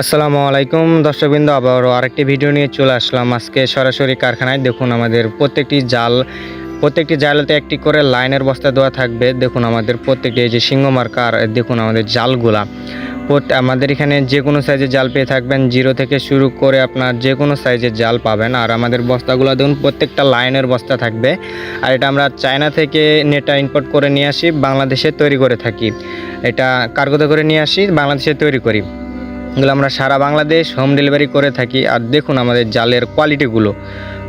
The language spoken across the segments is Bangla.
আসসালামু আলাইকুম দর্শকবৃন্দ, আবারও আরেকটি ভিডিও নিয়ে চলে আসলাম আজকে সরাসরি কারখানায়। দেখুন আমাদের প্রত্যেকটি জালেতে একটি করে লাইনের বস্তা দেওয়া থাকবে। দেখুন আমাদের প্রত্যেকটি এই যে সিংহ মার্কার, দেখুন আমাদের জালগুলা আমাদের এখানে যে কোনো সাইজের জাল পেয়ে থাকবেন, 0 থেকে শুরু করে আপনার যে কোনো সাইজের জাল পাবেন। আর আমাদের বস্তাগুলো দেখুন প্রত্যেকটা লাইনের বস্তা থাকবে। আর এটা আমরা চায়না থেকে নেটটা ইম্পোর্ট করে নিয়ে আসি, বাংলাদেশে তৈরি করে থাকি। এটা কার্গোতে করে নিয়ে আসি, বাংলাদেশে তৈরি করি। এগুলো আমরা সারা বাংলাদেশ হোম ডেলিভারি করে থাকি। আর দেখুন আমাদের জালের কোয়ালিটিগুলো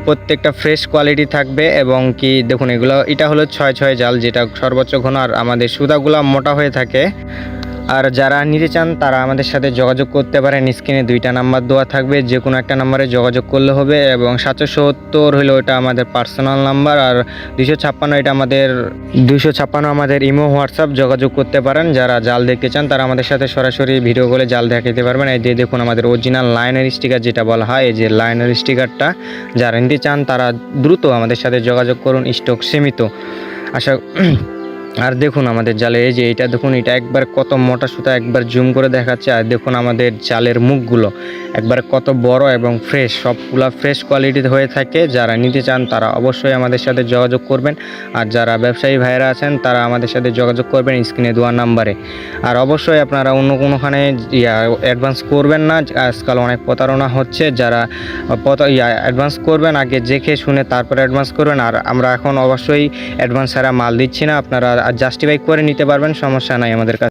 প্রত্যেকটা ফ্রেশ কোয়ালিটি থাকবে। এবং কি দেখুন এটা হলো 6/6 জাল, যেটা সর্বোচ্চ ঘন। আর আমাদের সুতাগুলো মোটা হয়ে থাকে। আর যারা নিতে চান তারা আমাদের সাথে যোগাযোগ করতে পারেন। স্ক্রিনে 2টা নাম্বার দেওয়া থাকবে, যে কোনো একটা নাম্বারে যোগাযোগ করলে হবে। এবং 770 হলো এটা আমাদের পার্সোনাল নাম্বার। আর 256 আমাদের ইমো হোয়াটসঅ্যাপ, যোগাযোগ করতে পারেন। যারা জাল দেখতে চান তারা আমাদের সাথে সরাসরি ভিডিও কলে জাল দেখাতে পারবেন। এই যে দেখুন আমাদের অরিজিনাল লাইনের স্টিকার যেটা বলা হয়, এই যে লাইনের স্টিকারটা যারা নিতে চান তারা দ্রুত আমাদের সাথে যোগাযোগ করুন, স্টক সীমিত। আর দেখুন আমাদের জালে এই যে এটা দেখুন, এটা একবার কত মোটা সুতা, একবার জুম করে দেখাচ্ছে। আর দেখুন আমাদের জালের মুখগুলো একবার কত বড় এবং ফ্রেশ, সবগুলা ফ্রেশ কোয়ালিটির হয়ে থাকে। যারা নিতে চান তারা অবশ্যই আমাদের সাথে যোগাযোগ করবেন। আর যারা ব্যবসায়ী ভাইরা আছেন তারা আমাদের সাথে যোগাযোগ করবেন স্ক্রিনে দেওয়া নাম্বারে। আর অবশ্যই আপনারা অন্য কোনোখানে অ্যাডভান্স করবেন না, আজকাল অনেক প্রতারণা হচ্ছে। যারা অ্যাডভান্স করবেন আগে দেখে শুনে তারপরে অ্যাডভান্স করবেন। আর আমরা এখন অবশ্যই অ্যাডভান্স ছাড়া মাল দিচ্ছি না, আপনারা জাস্টিফাই করে নিতে পারবেন, সমস্যা নাই আমাদের কাছে।